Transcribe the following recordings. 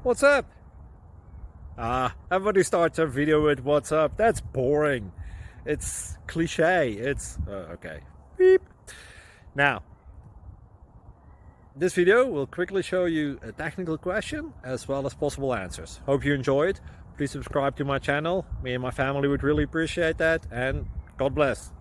What's up? Everybody starts a video with what's up. That's boring. It's cliche. It's okay. Beep. Now, this video will quickly show you a technical question as well as possible answers. Hope you enjoyed. Please subscribe to my channel. Me and my family would really appreciate that, and God bless.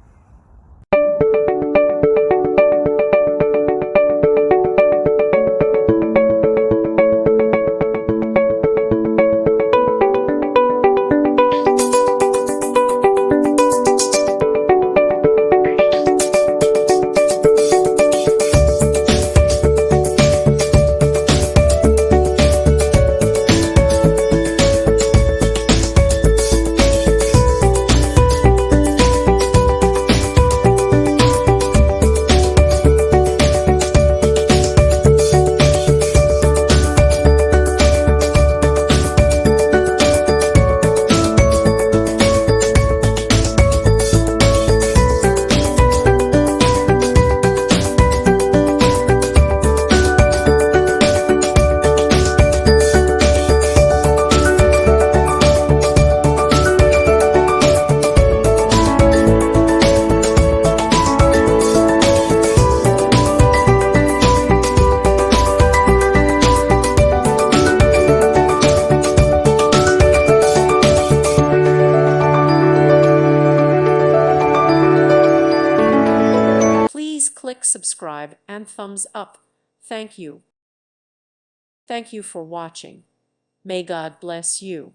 Please click subscribe and thumbs up. Thank you. Thank you for watching. May God bless you.